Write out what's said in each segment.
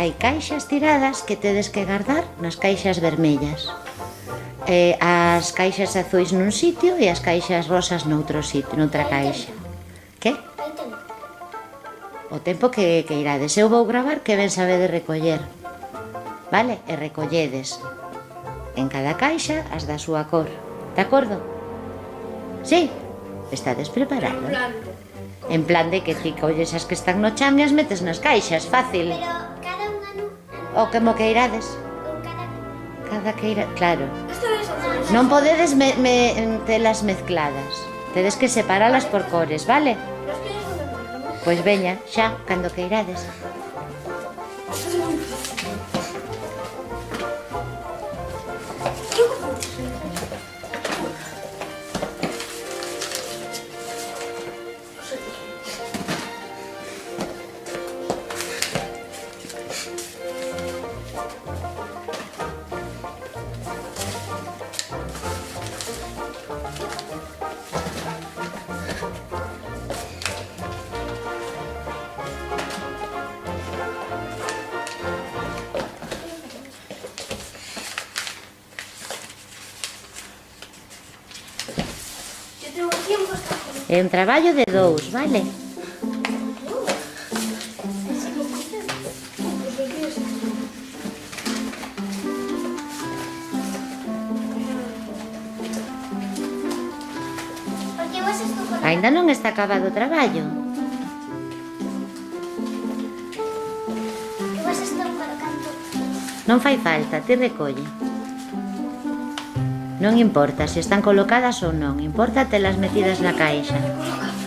hai caixas tiradas que tedes que guardar nas caixas vermellas. As caixas azuis nun sitio e as caixas rosas noutro sitio, noutra caixa. Que? Hai tempo. O tempo que irades. Eu vou gravar que ben sabedes recoller. Vale? E recolledes en cada caixa as da súa cor. De acordo? Sí? Estades preparados? En plan de que ti colles as que están no chan e as metes nas caixas, fácil. Pero cada unha O como que irades. ou cada... Cada que ira... Claro. Isto non son... Non podedes telas mezcladas. Tedes que separalas por cores, vale? Los que son de color, Pois veña, xa, cando que irades. Yo tengo tiempo hasta... É un traballo de dous, vale? ¿Por qué vas a esto con... Ainda non está acabado o traballo. ¿Qué vas a estar colocando? Non fai falta, ti recolle. Non importa se están colocadas ou non, importa telas metidas na caixa. Ya está.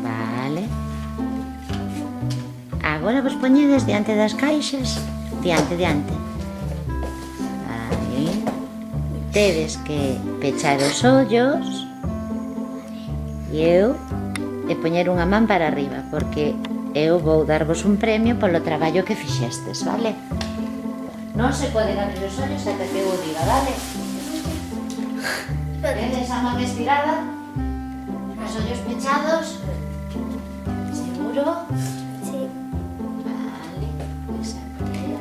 Vale. Agora vos poñedes diante das caixas. Diante. Aí. Tedes que pechar os ollos. E eu e poñer unha man para arriba, porque eu vou darvos un premio polo traballo que fixestes, vale? Non se poden abrir os ollos ata que eu o diga, vale? Tedes a man estirada, os ollos pechados. Seguro? Sí. Vale, pois agora...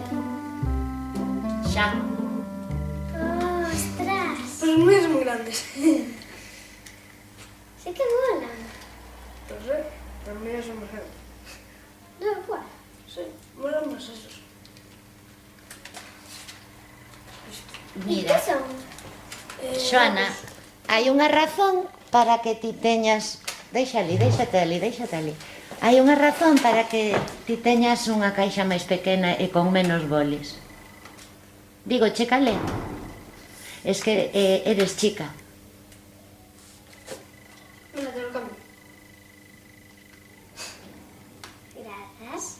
Xa. Oh, ostras. Pues muy grandes. Sí que molan. Entonces, también son más grandes. No, ¿cuál? Sí, molan más esos. ¿Y Mira, qué son? Xoana, hai unha razón para que ti teñas... Déixate ali. Hai unha razón para que ti teñas unha caixa máis pequena e con menos bolis. Digo, chécale. Es que eres chica. Mira, te lo cambio. Gracias.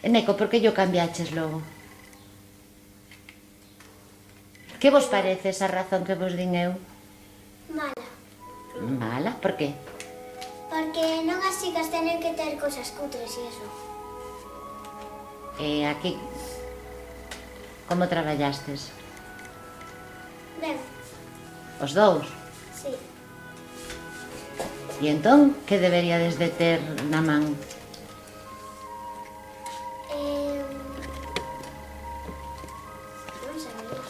Neco, por que yo cambiaches logo? Que vos parece esa razón que vos din eu? Mala. Mala, por que? Porque non as chicas tener que ter cosas cutres e eso. E aquí, como traballastes? Ben, Os dous? sí. E entón, que deberíades de ter na man? Non sabemos.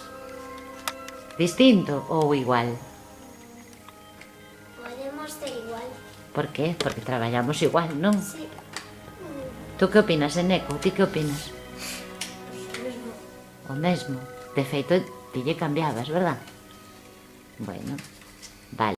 Distinto ou igual? Podemos ter igual. Por qué? Porque traballamos igual, non? Sí. Tú que opinas, Eneco? Ti que opinas? O mesmo. De feito, ti lle cambiabas, verdad? Bueno, vale.